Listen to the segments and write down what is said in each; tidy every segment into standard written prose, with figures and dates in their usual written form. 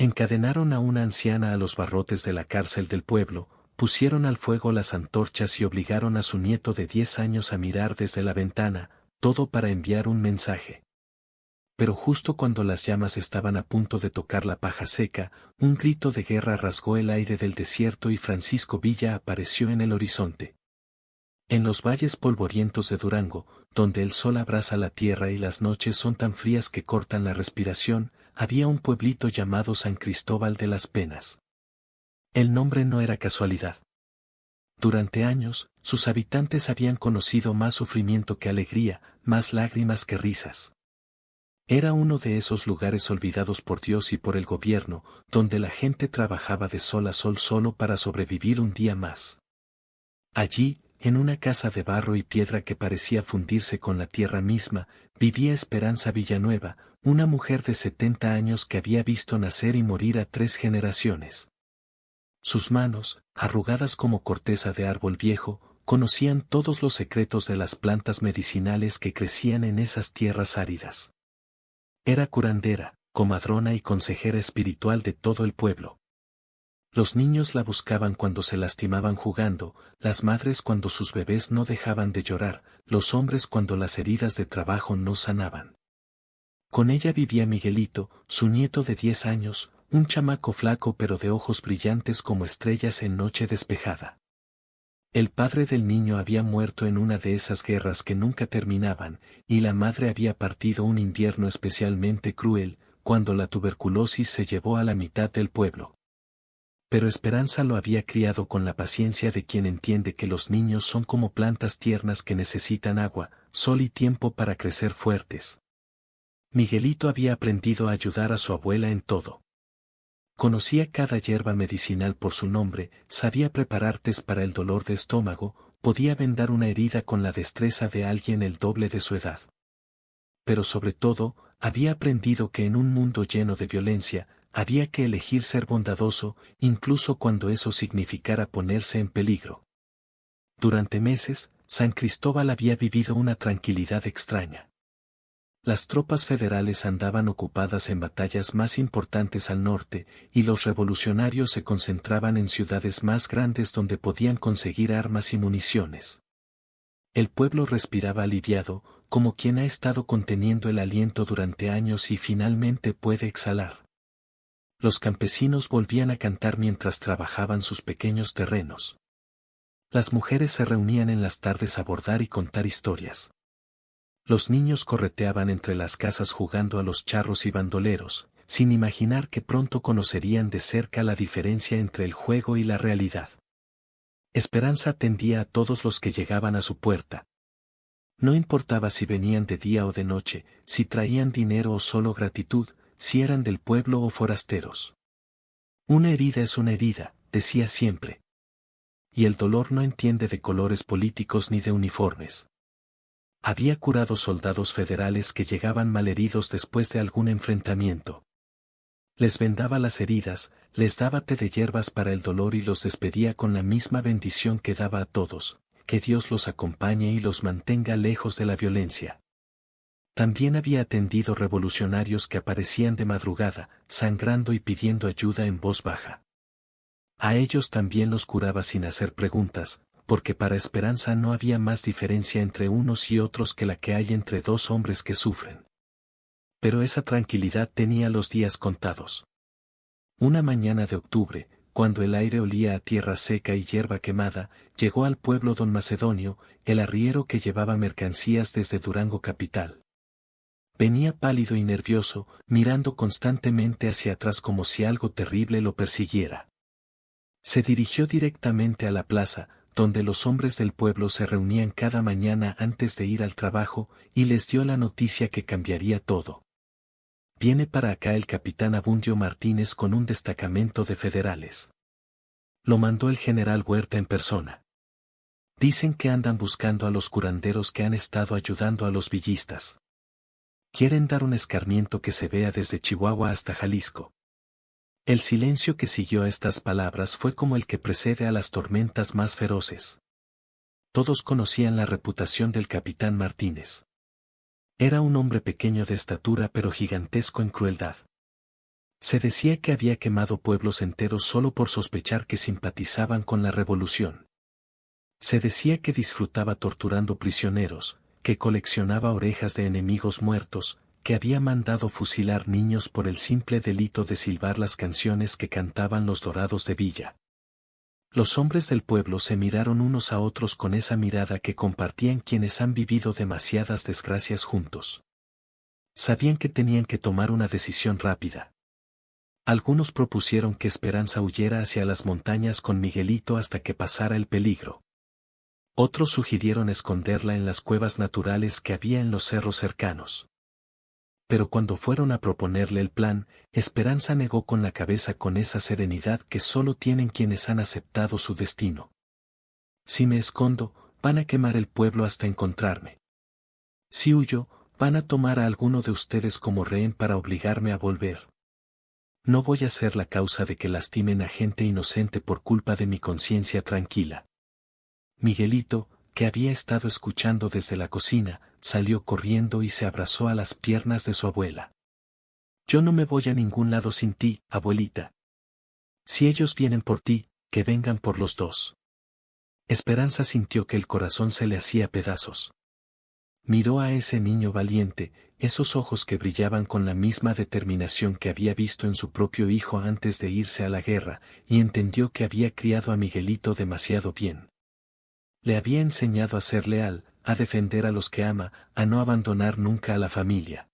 Encadenaron a una anciana a los barrotes de la cárcel del pueblo, pusieron al fuego las antorchas y obligaron a su nieto de 10 años a mirar desde la ventana, todo para enviar un mensaje. Pero justo cuando las llamas estaban a punto de tocar la paja seca, un grito de guerra rasgó el aire del desierto y Francisco Villa apareció en el horizonte. En los valles polvorientos de Durango, donde el sol abrasa la tierra y las noches son tan frías que cortan la respiración, había un pueblito llamado San Cristóbal de las Penas. El nombre no era casualidad. Durante años, sus habitantes habían conocido más sufrimiento que alegría, más lágrimas que risas. Era uno de esos lugares olvidados por Dios y por el gobierno, donde la gente trabajaba de sol a sol solo para sobrevivir un día más. Allí, en una casa de barro y piedra que parecía fundirse con la tierra misma, vivía Esperanza Villanueva, una mujer de 70 años que había visto nacer y morir a 3 generaciones. Sus manos, arrugadas como corteza de árbol viejo, conocían todos los secretos de las plantas medicinales que crecían en esas tierras áridas. Era curandera, comadrona y consejera espiritual de todo el pueblo. Los niños la buscaban cuando se lastimaban jugando, las madres cuando sus bebés no dejaban de llorar, los hombres cuando las heridas de trabajo no sanaban. Con ella vivía Miguelito, su nieto de 10 años, un chamaco flaco pero de ojos brillantes como estrellas en noche despejada. El padre del niño había muerto en una de esas guerras que nunca terminaban, y la madre había partido un invierno especialmente cruel, cuando la tuberculosis se llevó a la mitad del pueblo. Pero Esperanza lo había criado con la paciencia de quien entiende que los niños son como plantas tiernas que necesitan agua, sol y tiempo para crecer fuertes. Miguelito había aprendido a ayudar a su abuela en todo. Conocía cada hierba medicinal por su nombre, sabía preparar tés para el dolor de estómago, podía vendar una herida con la destreza de alguien el doble de su edad. Pero sobre todo, había aprendido que en un mundo lleno de violencia, había que elegir ser bondadoso, incluso cuando eso significara ponerse en peligro. Durante meses, San Cristóbal había vivido una tranquilidad extraña. Las tropas federales andaban ocupadas en batallas más importantes al norte, y los revolucionarios se concentraban en ciudades más grandes donde podían conseguir armas y municiones. El pueblo respiraba aliviado, como quien ha estado conteniendo el aliento durante años y finalmente puede exhalar. Los campesinos volvían a cantar mientras trabajaban sus pequeños terrenos. Las mujeres se reunían en las tardes a bordar y contar historias. Los niños correteaban entre las casas jugando a los charros y bandoleros, sin imaginar que pronto conocerían de cerca la diferencia entre el juego y la realidad. Esperanza atendía a todos los que llegaban a su puerta. No importaba si venían de día o de noche, si traían dinero o solo gratitud, si eran del pueblo o forasteros. Una herida es una herida, decía siempre. Y el dolor no entiende de colores políticos ni de uniformes. Había curado soldados federales que llegaban malheridos después de algún enfrentamiento. Les vendaba las heridas, les daba té de hierbas para el dolor y los despedía con la misma bendición que daba a todos, que Dios los acompañe y los mantenga lejos de la violencia. También había atendido revolucionarios que aparecían de madrugada, sangrando y pidiendo ayuda en voz baja. A ellos también los curaba sin hacer preguntas, porque para Esperanza no había más diferencia entre unos y otros que la que hay entre dos hombres que sufren. Pero esa tranquilidad tenía los días contados. Una mañana de octubre, cuando el aire olía a tierra seca y hierba quemada, llegó al pueblo don Macedonio, el arriero que llevaba mercancías desde Durango capital. Venía pálido y nervioso, mirando constantemente hacia atrás como si algo terrible lo persiguiera. Se dirigió directamente a la plaza, donde los hombres del pueblo se reunían cada mañana antes de ir al trabajo, y les dio la noticia que cambiaría todo. Viene para acá el capitán Abundio Martínez con un destacamento de federales. Lo mandó el general Huerta en persona. Dicen que andan buscando a los curanderos que han estado ayudando a los villistas. Quieren dar un escarmiento que se vea desde Chihuahua hasta Jalisco. El silencio que siguió a estas palabras fue como el que precede a las tormentas más feroces. Todos conocían la reputación del capitán Martínez. Era un hombre pequeño de estatura pero gigantesco en crueldad. Se decía que había quemado pueblos enteros solo por sospechar que simpatizaban con la revolución. Se decía que disfrutaba torturando prisioneros, que coleccionaba orejas de enemigos muertos, que había mandado fusilar niños por el simple delito de silbar las canciones que cantaban los dorados de Villa. Los hombres del pueblo se miraron unos a otros con esa mirada que compartían quienes han vivido demasiadas desgracias juntos. Sabían que tenían que tomar una decisión rápida. Algunos propusieron que Esperanza huyera hacia las montañas con Miguelito hasta que pasara el peligro. Otros sugirieron esconderla en las cuevas naturales que había en los cerros cercanos. Pero cuando fueron a proponerle el plan, Esperanza negó con la cabeza con esa serenidad que solo tienen quienes han aceptado su destino. Si me escondo, van a quemar el pueblo hasta encontrarme. Si huyo, van a tomar a alguno de ustedes como rehén para obligarme a volver. No voy a ser la causa de que lastimen a gente inocente por culpa de mi conciencia tranquila. Miguelito, que había estado escuchando desde la cocina, salió corriendo y se abrazó a las piernas de su abuela. Yo no me voy a ningún lado sin ti, abuelita. Si ellos vienen por ti, que vengan por los dos. Esperanza sintió que el corazón se le hacía pedazos. Miró a ese niño valiente, esos ojos que brillaban con la misma determinación que había visto en su propio hijo antes de irse a la guerra, y entendió que había criado a Miguelito demasiado bien. Le había enseñado a ser leal, a defender a los que ama, a no abandonar nunca a la familia.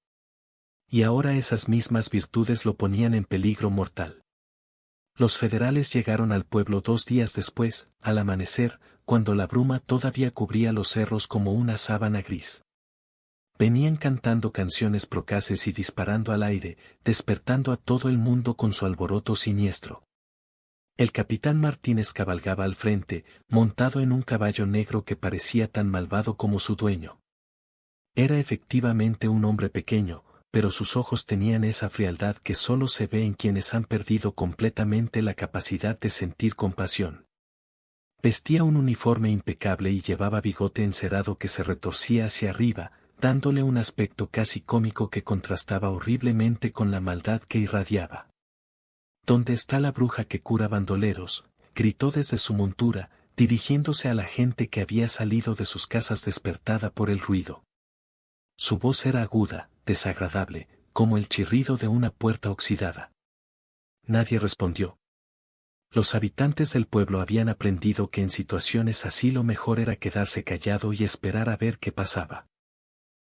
Y ahora esas mismas virtudes lo ponían en peligro mortal. Los federales llegaron al pueblo 2 días después, al amanecer, cuando la bruma todavía cubría los cerros como una sábana gris. Venían cantando canciones procaces y disparando al aire, despertando a todo el mundo con su alboroto siniestro. El capitán Martínez cabalgaba al frente, montado en un caballo negro que parecía tan malvado como su dueño. Era efectivamente un hombre pequeño, pero sus ojos tenían esa frialdad que solo se ve en quienes han perdido completamente la capacidad de sentir compasión. Vestía un uniforme impecable y llevaba bigote encerado que se retorcía hacia arriba, dándole un aspecto casi cómico que contrastaba horriblemente con la maldad que irradiaba. ¿Dónde está la bruja que cura bandoleros?, gritó desde su montura, dirigiéndose a la gente que había salido de sus casas despertada por el ruido. Su voz era aguda, desagradable, como el chirrido de una puerta oxidada. Nadie respondió. Los habitantes del pueblo habían aprendido que en situaciones así lo mejor era quedarse callado y esperar a ver qué pasaba.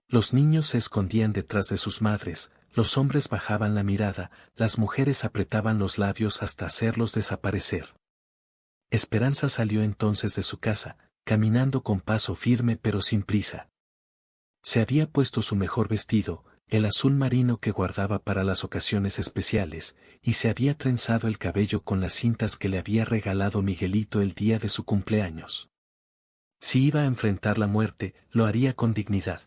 Los niños se escondían detrás de sus madres, los hombres bajaban la mirada, las mujeres apretaban los labios hasta hacerlos desaparecer. Esperanza salió entonces de su casa, caminando con paso firme pero sin prisa. Se había puesto su mejor vestido, el azul marino que guardaba para las ocasiones especiales, y se había trenzado el cabello con las cintas que le había regalado Miguelito el día de su cumpleaños. Si iba a enfrentar la muerte, lo haría con dignidad.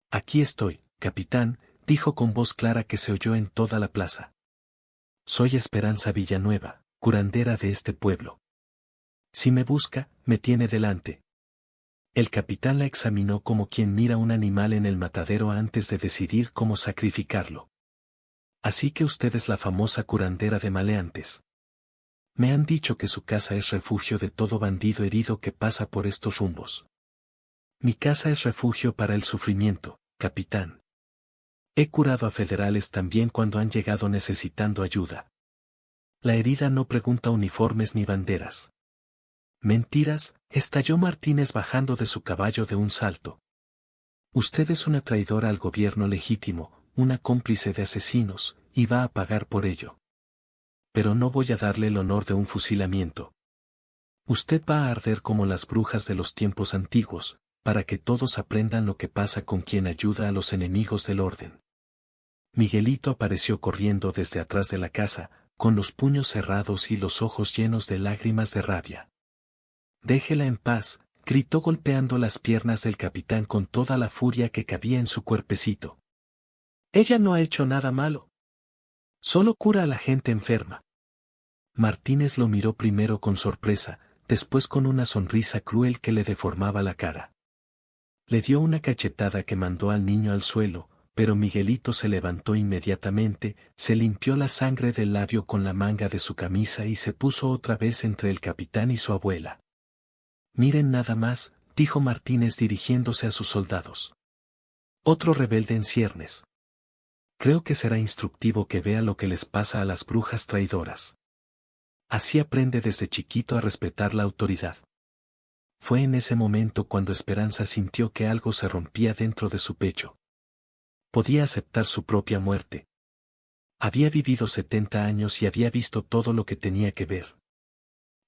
Aquí estoy, capitán, dijo con voz clara que se oyó en toda la plaza. Soy Esperanza Villanueva, curandera de este pueblo. Si me busca, me tiene delante. El capitán la examinó como quien mira un animal en el matadero antes de decidir cómo sacrificarlo. Así que usted es la famosa curandera de maleantes. Me han dicho que su casa es refugio de todo bandido herido que pasa por estos rumbos. Mi casa es refugio para el sufrimiento, capitán. He curado a federales también cuando han llegado necesitando ayuda. La herida no pregunta uniformes ni banderas. Mentiras, estalló Martínez bajando de su caballo de un salto. Usted es una traidora al gobierno legítimo, una cómplice de asesinos, y va a pagar por ello. Pero no voy a darle el honor de un fusilamiento. Usted va a arder como las brujas de los tiempos antiguos, para que todos aprendan lo que pasa con quien ayuda a los enemigos del orden. Miguelito apareció corriendo desde atrás de la casa, con los puños cerrados y los ojos llenos de lágrimas de rabia. Déjela en paz, gritó golpeando las piernas del capitán con toda la furia que cabía en su cuerpecito. Ella no ha hecho nada malo. Solo cura a la gente enferma. Martínez lo miró primero con sorpresa, después con una sonrisa cruel que le deformaba la cara. Le dio una cachetada que mandó al niño al suelo, pero Miguelito se levantó inmediatamente, se limpió la sangre del labio con la manga de su camisa y se puso otra vez entre el capitán y su abuela. Miren nada más, dijo Martínez dirigiéndose a sus soldados. Otro rebelde en ciernes. Creo que será instructivo que vea lo que les pasa a las brujas traidoras. Así aprende desde chiquito a respetar la autoridad. Fue en ese momento cuando Esperanza sintió que algo se rompía dentro de su pecho. Podía aceptar su propia muerte. Había vivido 70 años y había visto todo lo que tenía que ver.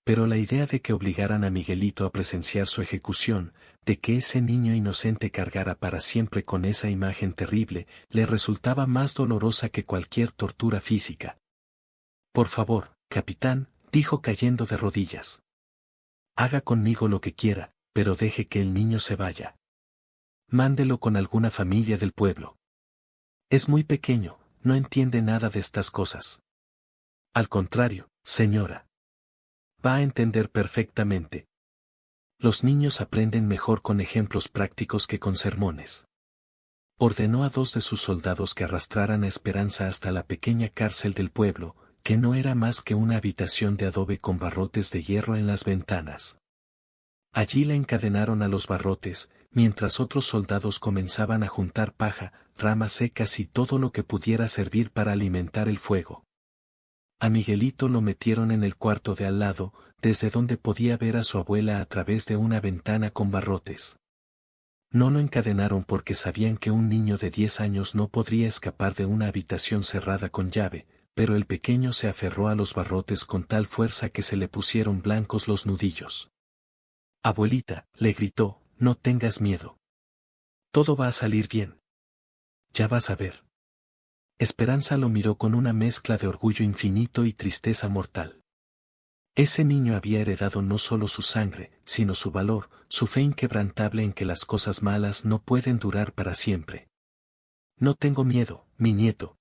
Pero la idea de que obligaran a Miguelito a presenciar su ejecución, de que ese niño inocente cargara para siempre con esa imagen terrible, le resultaba más dolorosa que cualquier tortura física. Por favor, capitán, dijo cayendo de rodillas. Haga conmigo lo que quiera, pero deje que el niño se vaya. Mándelo con alguna familia del pueblo. Es muy pequeño, no entiende nada de estas cosas. Al contrario, señora. Va a entender perfectamente. Los niños aprenden mejor con ejemplos prácticos que con sermones. Ordenó a 2 de sus soldados que arrastraran a Esperanza hasta la pequeña cárcel del pueblo, que no era más que una habitación de adobe con barrotes de hierro en las ventanas. Allí la encadenaron a los barrotes, mientras otros soldados comenzaban a juntar paja, ramas secas y todo lo que pudiera servir para alimentar el fuego. A Miguelito lo metieron en el cuarto de al lado, desde donde podía ver a su abuela a través de una ventana con barrotes. No lo encadenaron porque sabían que un niño de 10 años no podría escapar de una habitación cerrada con llave, pero el pequeño se aferró a los barrotes con tal fuerza que se le pusieron blancos los nudillos. Abuelita, le gritó, no tengas miedo. Todo va a salir bien. Ya vas a ver. Esperanza lo miró con una mezcla de orgullo infinito y tristeza mortal. Ese niño había heredado no solo su sangre, sino su valor, su fe inquebrantable en que las cosas malas no pueden durar para siempre. No tengo miedo, mi nieto.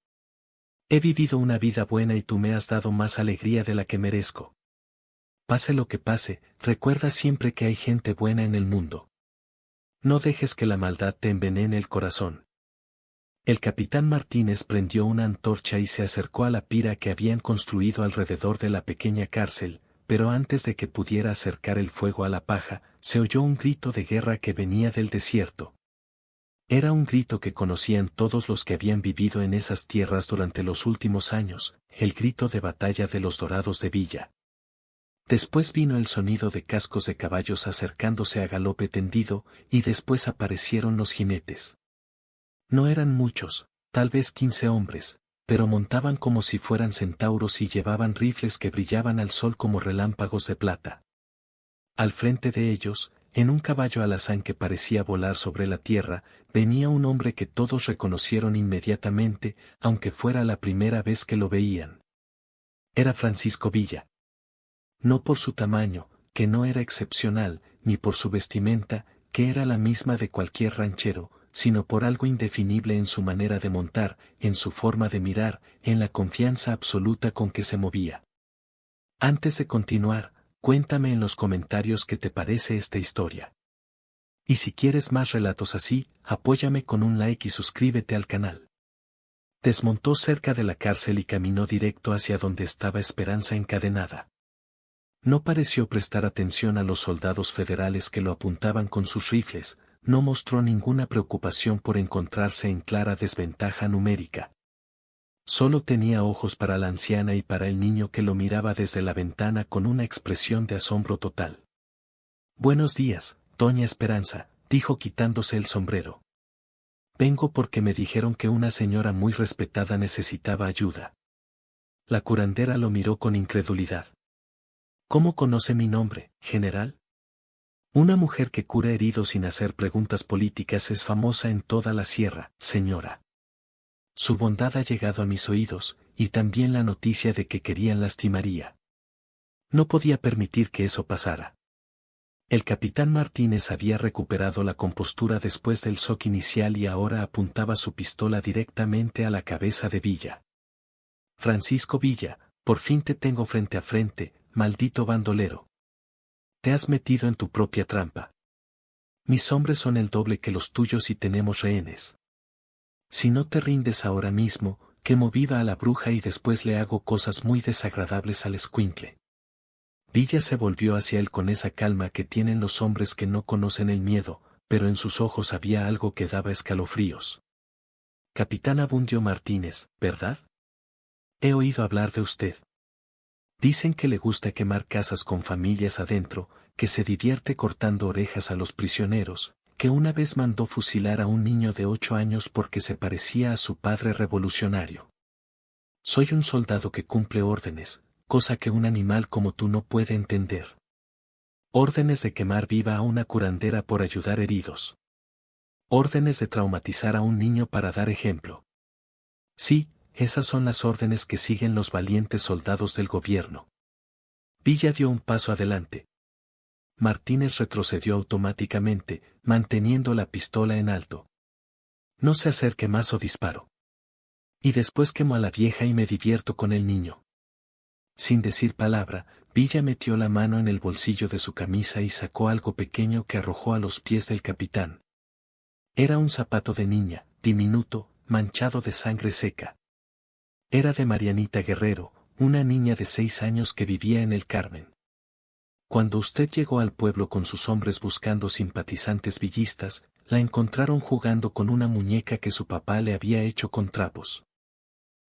He vivido una vida buena y tú me has dado más alegría de la que merezco. Pase lo que pase, recuerda siempre que hay gente buena en el mundo. No dejes que la maldad te envenene el corazón. El capitán Martínez prendió una antorcha y se acercó a la pira que habían construido alrededor de la pequeña cárcel, pero antes de que pudiera acercar el fuego a la paja, se oyó un grito de guerra que venía del desierto. Era un grito que conocían todos los que habían vivido en esas tierras durante los últimos años, el grito de batalla de los Dorados de Villa. Después vino el sonido de cascos de caballos acercándose a galope tendido, y después aparecieron los jinetes. No eran muchos, tal vez 15 hombres, pero montaban como si fueran centauros y llevaban rifles que brillaban al sol como relámpagos de plata. Al frente de ellos, en un caballo alazán que parecía volar sobre la tierra, venía un hombre que todos reconocieron inmediatamente, aunque fuera la primera vez que lo veían. Era Francisco Villa. No por su tamaño, que no era excepcional, ni por su vestimenta, que era la misma de cualquier ranchero, sino por algo indefinible en su manera de montar, en su forma de mirar, en la confianza absoluta con que se movía. Antes de continuar, cuéntame en los comentarios qué te parece esta historia. Y si quieres más relatos así, apóyame con un like y suscríbete al canal. Desmontó cerca de la cárcel y caminó directo hacia donde estaba Esperanza encadenada. No pareció prestar atención a los soldados federales que lo apuntaban con sus rifles, no mostró ninguna preocupación por encontrarse en clara desventaja numérica. Solo tenía ojos para la anciana y para el niño que lo miraba desde la ventana con una expresión de asombro total. Buenos días, doña Esperanza, dijo quitándose el sombrero. Vengo porque me dijeron que una señora muy respetada necesitaba ayuda. La curandera lo miró con incredulidad. ¿Cómo conoce mi nombre, general? Una mujer que cura heridos sin hacer preguntas políticas es famosa en toda la sierra, señora. Su bondad ha llegado a mis oídos, y también la noticia de que querían lastimaría. No podía permitir que eso pasara. El capitán Martínez había recuperado la compostura después del shock inicial y ahora apuntaba su pistola directamente a la cabeza de Villa. Francisco Villa, por fin te tengo frente a frente, maldito bandolero. Te has metido en tu propia trampa. Mis hombres son el doble que los tuyos y tenemos rehenes. Si no te rindes ahora mismo, quemo viva a la bruja y después le hago cosas muy desagradables al escuincle. Villa se volvió hacia él con esa calma que tienen los hombres que no conocen el miedo, pero en sus ojos había algo que daba escalofríos. Capitán Abundio Martínez, ¿verdad? He oído hablar de usted. Dicen que le gusta quemar casas con familias adentro, que se divierte cortando orejas a los prisioneros, que una vez mandó fusilar a un niño de 8 años porque se parecía a su padre revolucionario. Soy un soldado que cumple órdenes, cosa que un animal como tú no puede entender. Órdenes de quemar viva a una curandera por ayudar heridos. Órdenes de traumatizar a un niño para dar ejemplo. Sí, esas son las órdenes que siguen los valientes soldados del gobierno. Villa dio un paso adelante. Martínez retrocedió automáticamente, manteniendo la pistola en alto. No se acerque más o disparo. Y después quemo a la vieja y me divierto con el niño. Sin decir palabra, Villa metió la mano en el bolsillo de su camisa y sacó algo pequeño que arrojó a los pies del capitán. Era un zapato de niña, diminuto, manchado de sangre seca. Era de Marianita Guerrero, una niña de 6 años que vivía en el Carmen. Cuando usted llegó al pueblo con sus hombres buscando simpatizantes villistas, la encontraron jugando con una muñeca que su papá le había hecho con trapos.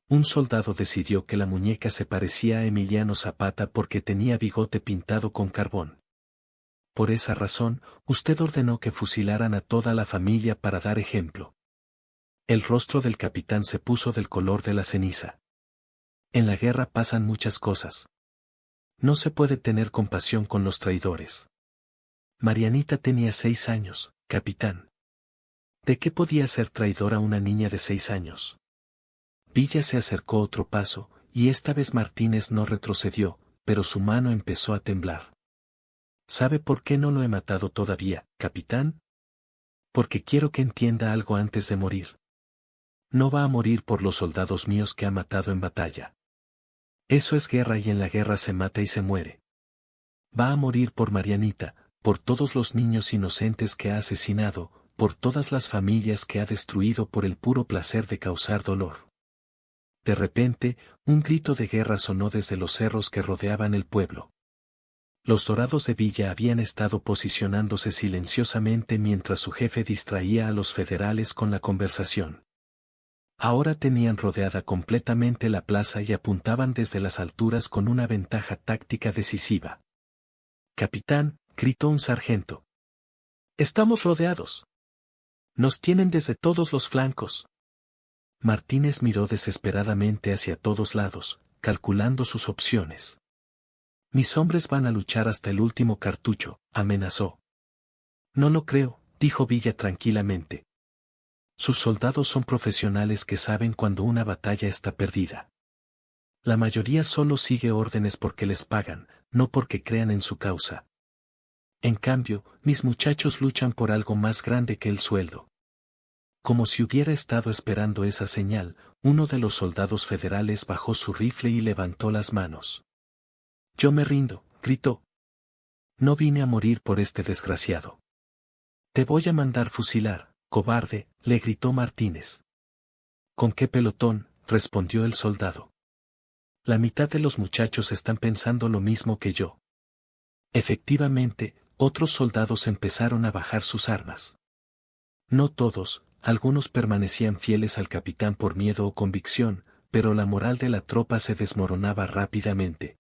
Un soldado decidió que la muñeca se parecía a Emiliano Zapata porque tenía bigote pintado con carbón. Por esa razón, usted ordenó que fusilaran a toda la familia para dar ejemplo. El rostro del capitán se puso del color de la ceniza. En la guerra pasan muchas cosas. No se puede tener compasión con los traidores. Marianita tenía 6 años, capitán. ¿De qué podía ser traidora una niña de 6 años? Villa se acercó otro paso, y esta vez Martínez no retrocedió, pero su mano empezó a temblar. ¿Sabe por qué no lo he matado todavía, capitán? Porque quiero que entienda algo antes de morir. No va a morir por los soldados míos que ha matado en batalla. Eso es guerra y en la guerra se mata y se muere. Va a morir por Marianita, por todos los niños inocentes que ha asesinado, por todas las familias que ha destruido por el puro placer de causar dolor. De repente, un grito de guerra sonó desde los cerros que rodeaban el pueblo. Los Dorados de Villa habían estado posicionándose silenciosamente mientras su jefe distraía a los federales con la conversación. Ahora tenían rodeada completamente la plaza y apuntaban desde las alturas con una ventaja táctica decisiva. «Capitán», gritó un sargento. «Estamos rodeados. Nos tienen desde todos los flancos». Martínez miró desesperadamente hacia todos lados, calculando sus opciones. «Mis hombres van a luchar hasta el último cartucho», amenazó. «No lo creo», dijo Villa tranquilamente. Sus soldados son profesionales que saben cuando una batalla está perdida. La mayoría solo sigue órdenes porque les pagan, no porque crean en su causa. En cambio, mis muchachos luchan por algo más grande que el sueldo. Como si hubiera estado esperando esa señal, uno de los soldados federales bajó su rifle y levantó las manos. «Yo me rindo», gritó. «No vine a morir por este desgraciado. Te voy a mandar fusilar, cobarde», le gritó Martínez. «¿Con qué pelotón?», respondió el soldado. «La mitad de los muchachos están pensando lo mismo que yo». Efectivamente, otros soldados empezaron a bajar sus armas. No todos, algunos permanecían fieles al capitán por miedo o convicción, pero la moral de la tropa se desmoronaba rápidamente.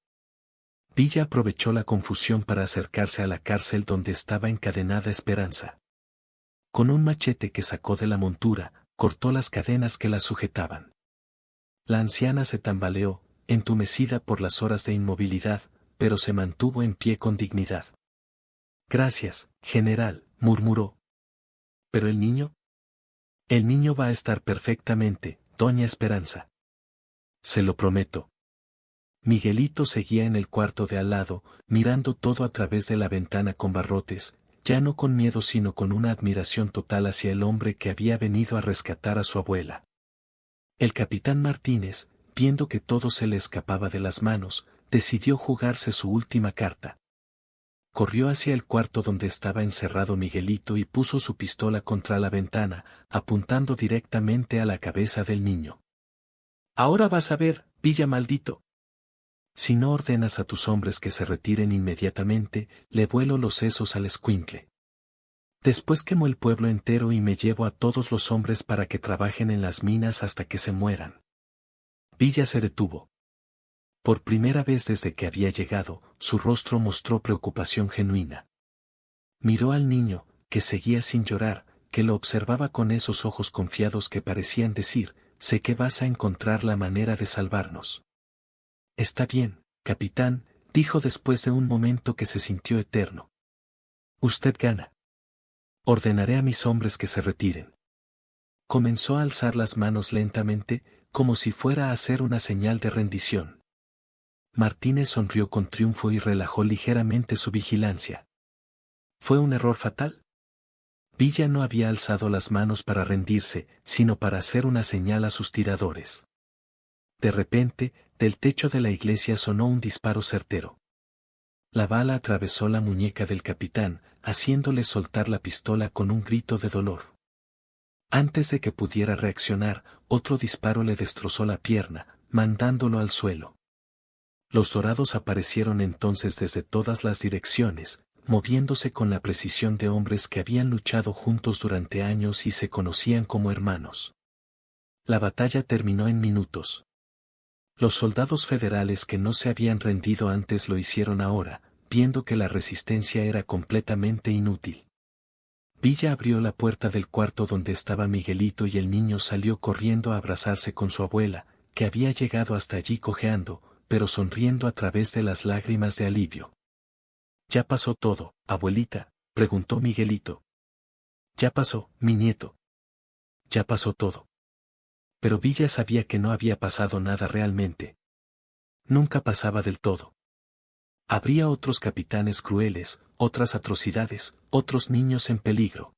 Villa aprovechó la confusión para acercarse a la cárcel donde estaba encadenada Esperanza. Con un machete que sacó de la montura, cortó las cadenas que la sujetaban. La anciana se tambaleó, entumecida por las horas de inmovilidad, pero se mantuvo en pie con dignidad. «Gracias, general», murmuró. «¿Pero el niño?» «El niño va a estar perfectamente, doña Esperanza. Se lo prometo». Miguelito seguía en el cuarto de al lado, mirando todo a través de la ventana con barrotes, ya no con miedo sino con una admiración total hacia el hombre que había venido a rescatar a su abuela. El capitán Martínez, viendo que todo se le escapaba de las manos, decidió jugarse su última carta. corrió hacia el cuarto donde estaba encerrado Miguelito y puso su pistola contra la ventana, apuntando directamente a la cabeza del niño. «Ahora vas a ver, Villa maldito. Si no ordenas a tus hombres que se retiren inmediatamente, le vuelo los sesos al escuincle. Después quemo el pueblo entero y me llevo a todos los hombres para que trabajen en las minas hasta que se mueran». Villa se detuvo. Por primera vez desde que había llegado, su rostro mostró preocupación genuina. Miró al niño, que seguía sin llorar, que lo observaba con esos ojos confiados que parecían decir: «Sé que vas a encontrar la manera de salvarnos». «Está bien, capitán», dijo después de un momento que se sintió eterno. «Usted gana. Ordenaré a mis hombres que se retiren». Comenzó a alzar las manos lentamente, como si fuera a hacer una señal de rendición. Martínez sonrió con triunfo y relajó ligeramente su vigilancia. ¿Fue un error fatal? Villa no había alzado las manos para rendirse, sino para hacer una señal a sus tiradores. De repente, del techo de la iglesia sonó un disparo certero. La bala atravesó la muñeca del capitán, haciéndole soltar la pistola con un grito de dolor. Antes de que pudiera reaccionar, otro disparo le destrozó la pierna, mandándolo al suelo. Los dorados aparecieron entonces desde todas las direcciones, moviéndose con la precisión de hombres que habían luchado juntos durante años y se conocían como hermanos. La batalla terminó en minutos. Los soldados federales que no se habían rendido antes lo hicieron ahora, viendo que la resistencia era completamente inútil. Villa abrió la puerta del cuarto donde estaba Miguelito y el niño salió corriendo a abrazarse con su abuela, que había llegado hasta allí cojeando, pero sonriendo a través de las lágrimas de alivio. «¿Ya pasó todo, abuelita?», preguntó Miguelito. «Ya pasó, mi nieto. Ya pasó todo». Pero Villa sabía que no había pasado nada realmente. Nunca pasaba del todo. Habría otros capitanes crueles, otras atrocidades, otros niños en peligro.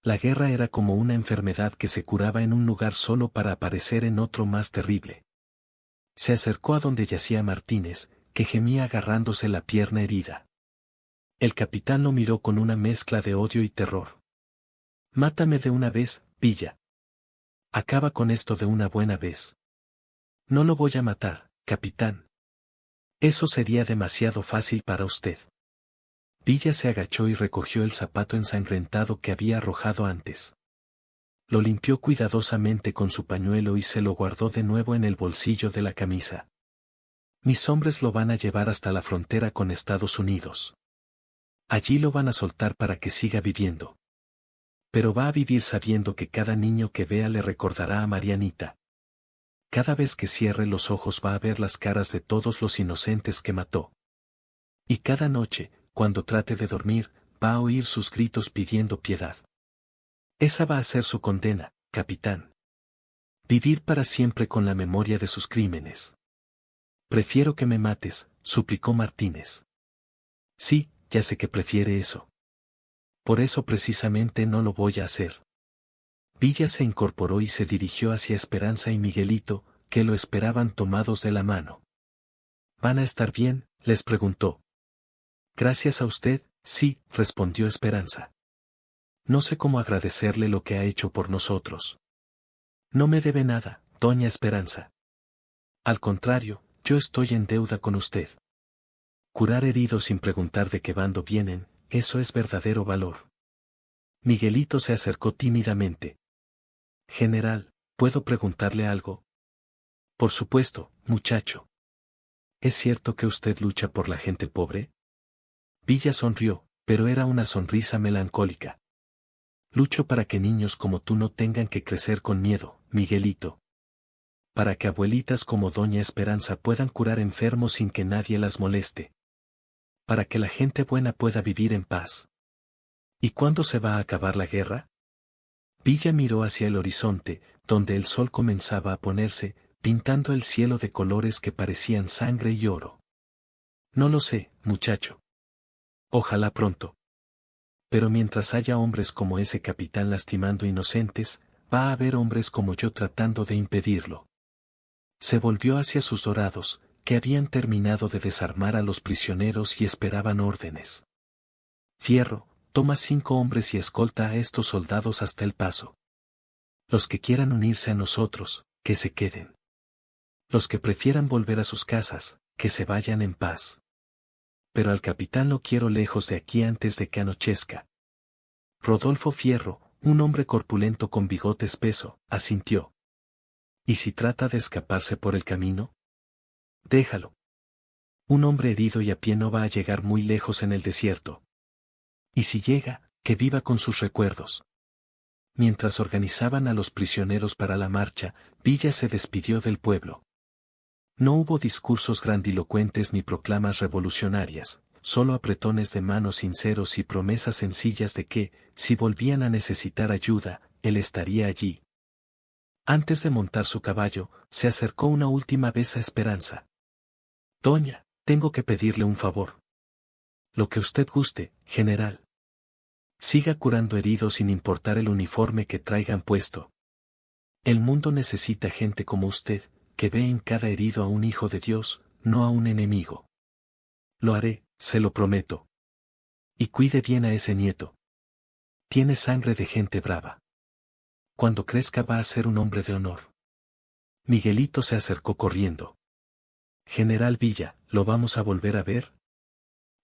La guerra era como una enfermedad que se curaba en un lugar solo para aparecer en otro más terrible. Se acercó a donde yacía Martínez, que gemía agarrándose la pierna herida. El capitán lo miró con una mezcla de odio y terror. «Mátame de una vez, Villa. Acaba con esto de una buena vez». «No lo voy a matar, capitán. Eso sería demasiado fácil para usted». Villa se agachó y recogió el zapato ensangrentado que había arrojado antes. Lo limpió cuidadosamente con su pañuelo y se lo guardó de nuevo en el bolsillo de la camisa. «Mis hombres lo van a llevar hasta la frontera con Estados Unidos. Allí lo van a soltar para que siga viviendo. Pero va a vivir sabiendo que cada niño que vea le recordará a Marianita. Cada vez que cierre los ojos va a ver las caras de todos los inocentes que mató. Y cada noche, cuando trate de dormir, va a oír sus gritos pidiendo piedad. Esa va a ser su condena, capitán. Vivir para siempre con la memoria de sus crímenes». «Prefiero que me mates», suplicó Martínez. «Sí, ya sé que prefiere eso. Por eso precisamente no lo voy a hacer». Villa se incorporó y se dirigió hacia Esperanza y Miguelito, que lo esperaban tomados de la mano. «¿Van a estar bien?», les preguntó. «Gracias a usted, sí», respondió Esperanza. «No sé cómo agradecerle lo que ha hecho por nosotros». «No me debe nada, doña Esperanza. Al contrario, yo estoy en deuda con usted. Curar heridos sin preguntar de qué bando vienen, eso es verdadero valor». Miguelito se acercó tímidamente. «General, ¿puedo preguntarle algo?». «Por supuesto, muchacho». «¿Es cierto que usted lucha por la gente pobre?». Villa sonrió, pero era una sonrisa melancólica. «Lucho para que niños como tú no tengan que crecer con miedo, Miguelito. Para que abuelitas como doña Esperanza puedan curar enfermos sin que nadie las moleste. Para que la gente buena pueda vivir en paz». «¿Y cuándo se va a acabar la guerra?». Villa miró hacia el horizonte, donde el sol comenzaba a ponerse, pintando el cielo de colores que parecían sangre y oro. «No lo sé, muchacho. Ojalá pronto. Pero mientras haya hombres como ese capitán lastimando inocentes, va a haber hombres como yo tratando de impedirlo». Se volvió hacia sus dorados, que habían terminado de desarmar a los prisioneros y esperaban órdenes. Fierro, toma 5 hombres y escolta a estos soldados hasta el paso. Los que quieran unirse a nosotros, que se queden. Los que prefieran volver a sus casas, que se vayan en paz. Pero al capitán lo quiero lejos de aquí antes de que anochezca. Rodolfo Fierro, un hombre corpulento con bigote espeso, asintió. ¿Y si trata de escaparse por el camino? Déjalo. Un hombre herido y a pie no va a llegar muy lejos en el desierto. Y si llega, que viva con sus recuerdos. Mientras organizaban a los prisioneros para la marcha, Villa se despidió del pueblo. No hubo discursos grandilocuentes ni proclamas revolucionarias, solo apretones de manos sinceros y promesas sencillas de que, si volvían a necesitar ayuda, él estaría allí. Antes de montar su caballo, se acercó una última vez a Esperanza. Doña, tengo que pedirle un favor. Lo que usted guste, general. Siga curando heridos sin importar el uniforme que traigan puesto. El mundo necesita gente como usted, que ve en cada herido a un hijo de Dios, no a un enemigo. Lo haré, se lo prometo. Y cuide bien a ese nieto. Tiene sangre de gente brava. Cuando crezca va a ser un hombre de honor. Miguelito se acercó corriendo. General Villa, ¿lo vamos a volver a ver?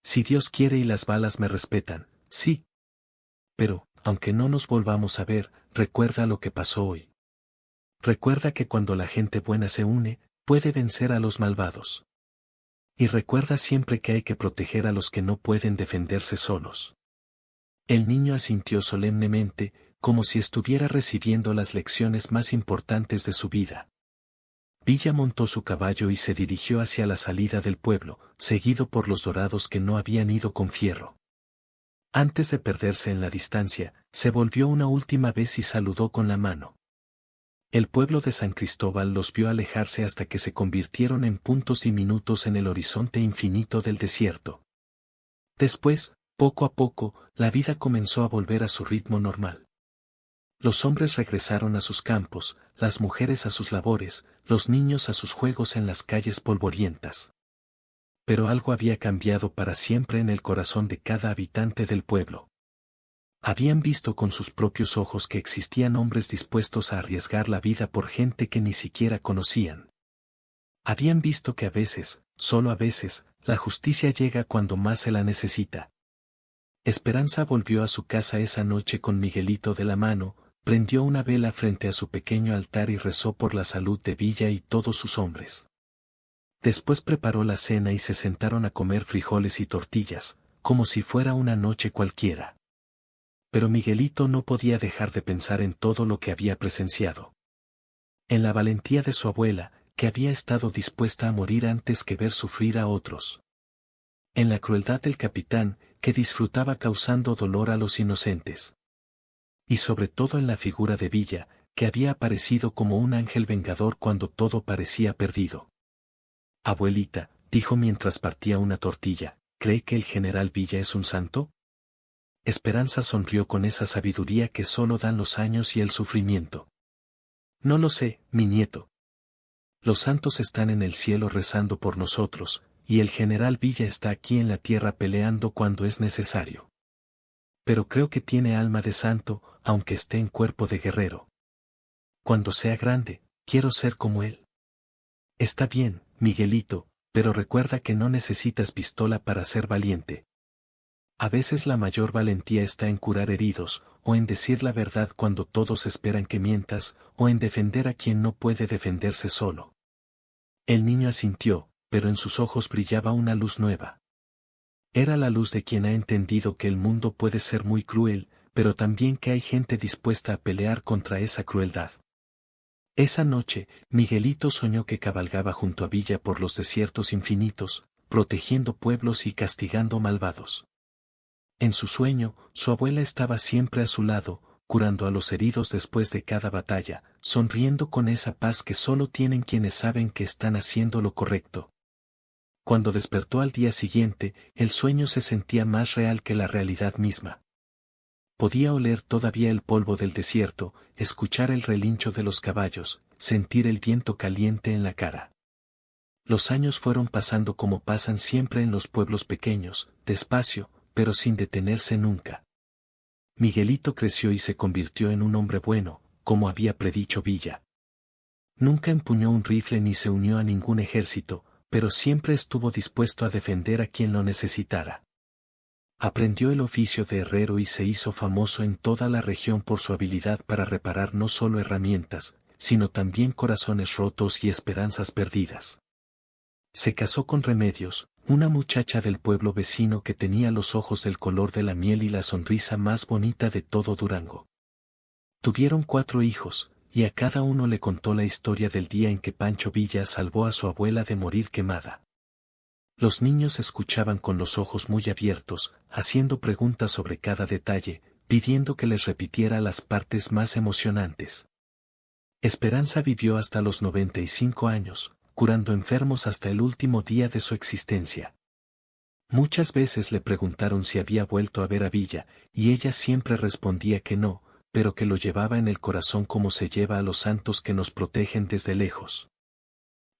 Si Dios quiere y las balas me respetan, sí. Pero, aunque no nos volvamos a ver, recuerda lo que pasó hoy. Recuerda que cuando la gente buena se une, puede vencer a los malvados. Y recuerda siempre que hay que proteger a los que no pueden defenderse solos. El niño asintió solemnemente, como si estuviera recibiendo las lecciones más importantes de su vida. Villa montó su caballo y se dirigió hacia la salida del pueblo, seguido por los dorados que no habían ido con Fierro. Antes de perderse en la distancia, se volvió una última vez y saludó con la mano. El pueblo de San Cristóbal los vio alejarse hasta que se convirtieron en puntos diminutos en el horizonte infinito del desierto. Después, poco a poco, la vida comenzó a volver a su ritmo normal. Los hombres regresaron a sus campos, las mujeres a sus labores, los niños a sus juegos en las calles polvorientas. Pero algo había cambiado para siempre en el corazón de cada habitante del pueblo. Habían visto con sus propios ojos que existían hombres dispuestos a arriesgar la vida por gente que ni siquiera conocían. Habían visto que a veces, solo a veces, la justicia llega cuando más se la necesita. Esperanza volvió a su casa esa noche con Miguelito de la mano, prendió una vela frente a su pequeño altar y rezó por la salud de Villa y todos sus hombres. Después preparó la cena y se sentaron a comer frijoles y tortillas, como si fuera una noche cualquiera. Pero Miguelito no podía dejar de pensar en todo lo que había presenciado. En la valentía de su abuela, que había estado dispuesta a morir antes que ver sufrir a otros. En la crueldad del capitán, que disfrutaba causando dolor a los inocentes. Y sobre todo en la figura de Villa, que había aparecido como un ángel vengador cuando todo parecía perdido. Abuelita, dijo mientras partía una tortilla, ¿cree que el general Villa es un santo? Esperanza sonrió con esa sabiduría que solo dan los años y el sufrimiento. No lo sé, mi nieto. Los santos están en el cielo rezando por nosotros, y el general Villa está aquí en la tierra peleando cuando es necesario. Pero creo que tiene alma de santo, aunque esté en cuerpo de guerrero. Cuando sea grande, quiero ser como él. Está bien, Miguelito, pero recuerda que no necesitas pistola para ser valiente. A veces la mayor valentía está en curar heridos, o en decir la verdad cuando todos esperan que mientas, o en defender a quien no puede defenderse solo. El niño asintió, pero en sus ojos brillaba una luz nueva. Era la luz de quien ha entendido que el mundo puede ser muy cruel, pero también que hay gente dispuesta a pelear contra esa crueldad. Esa noche, Miguelito soñó que cabalgaba junto a Villa por los desiertos infinitos, protegiendo pueblos y castigando malvados. En su sueño, su abuela estaba siempre a su lado, curando a los heridos después de cada batalla, sonriendo con esa paz que solo tienen quienes saben que están haciendo lo correcto. Cuando despertó al día siguiente, el sueño se sentía más real que la realidad misma. Podía oler todavía el polvo del desierto, escuchar el relincho de los caballos, sentir el viento caliente en la cara. Los años fueron pasando como pasan siempre en los pueblos pequeños, despacio, pero sin detenerse nunca. Miguelito creció y se convirtió en un hombre bueno, como había predicho Villa. Nunca empuñó un rifle ni se unió a ningún ejército, pero siempre estuvo dispuesto a defender a quien lo necesitara. Aprendió el oficio de herrero y se hizo famoso en toda la región por su habilidad para reparar no solo herramientas, sino también corazones rotos y esperanzas perdidas. Se casó con Remedios, una muchacha del pueblo vecino que tenía los ojos del color de la miel y la sonrisa más bonita de todo Durango. Tuvieron 4 hijos, y a cada uno le contó la historia del día en que Pancho Villa salvó a su abuela de morir quemada. Los niños escuchaban con los ojos muy abiertos, haciendo preguntas sobre cada detalle, pidiendo que les repitiera las partes más emocionantes. Esperanza vivió hasta los 95 años, curando enfermos hasta el último día de su existencia. Muchas veces le preguntaron si había vuelto a ver a Villa, y ella siempre respondía que no, pero que lo llevaba en el corazón como se lleva a los santos que nos protegen desde lejos.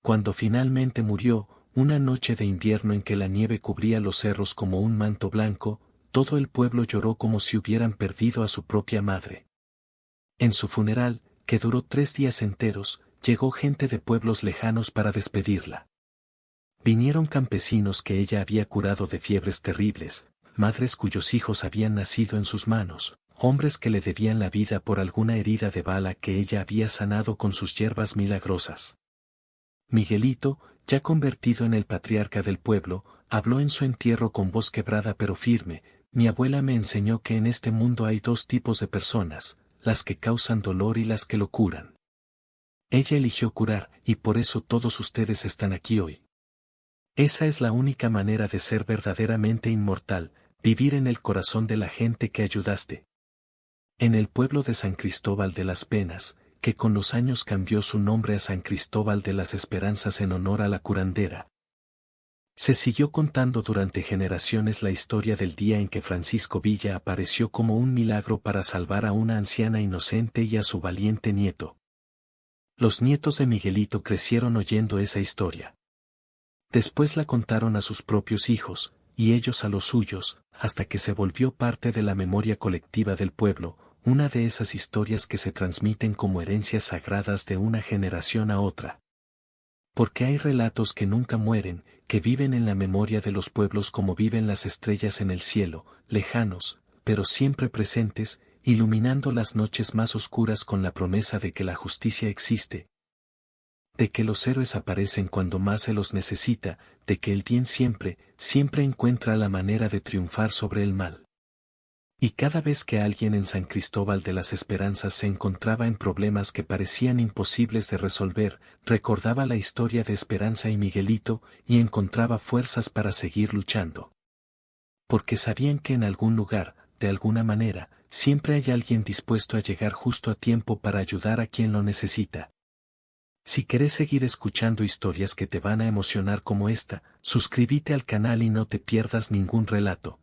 Cuando finalmente murió, una noche de invierno en que la nieve cubría los cerros como un manto blanco, todo el pueblo lloró como si hubieran perdido a su propia madre. En su funeral, que duró 3 días enteros, llegó gente de pueblos lejanos para despedirla. Vinieron campesinos que ella había curado de fiebres terribles, madres cuyos hijos habían nacido en sus manos, hombres que le debían la vida por alguna herida de bala que ella había sanado con sus hierbas milagrosas. Miguelito, ya convertido en el patriarca del pueblo, habló en su entierro con voz quebrada pero firme: mi abuela me enseñó que en este mundo hay 2 tipos de personas, las que causan dolor y las que lo curan. Ella eligió curar, y por eso todos ustedes están aquí hoy. Esa es la única manera de ser verdaderamente inmortal, vivir en el corazón de la gente que ayudaste. En el pueblo de San Cristóbal de las Penas, que con los años cambió su nombre a San Cristóbal de las Esperanzas en honor a la curandera, se siguió contando durante generaciones la historia del día en que Francisco Villa apareció como un milagro para salvar a una anciana inocente y a su valiente nieto. Los nietos de Miguelito crecieron oyendo esa historia. Después la contaron a sus propios hijos, y ellos a los suyos, hasta que se volvió parte de la memoria colectiva del pueblo, una de esas historias que se transmiten como herencias sagradas de una generación a otra. Porque hay relatos que nunca mueren, que viven en la memoria de los pueblos como viven las estrellas en el cielo, lejanos, pero siempre presentes, iluminando las noches más oscuras con la promesa de que la justicia existe, de que los héroes aparecen cuando más se los necesita, de que el bien siempre, siempre encuentra la manera de triunfar sobre el mal. Y cada vez que alguien en San Cristóbal de las Esperanzas se encontraba en problemas que parecían imposibles de resolver, recordaba la historia de Esperanza y Miguelito, y encontraba fuerzas para seguir luchando. Porque sabían que en algún lugar, de alguna manera, siempre hay alguien dispuesto a llegar justo a tiempo para ayudar a quien lo necesita. Si querés seguir escuchando historias que te van a emocionar como esta, suscríbete al canal y no te pierdas ningún relato.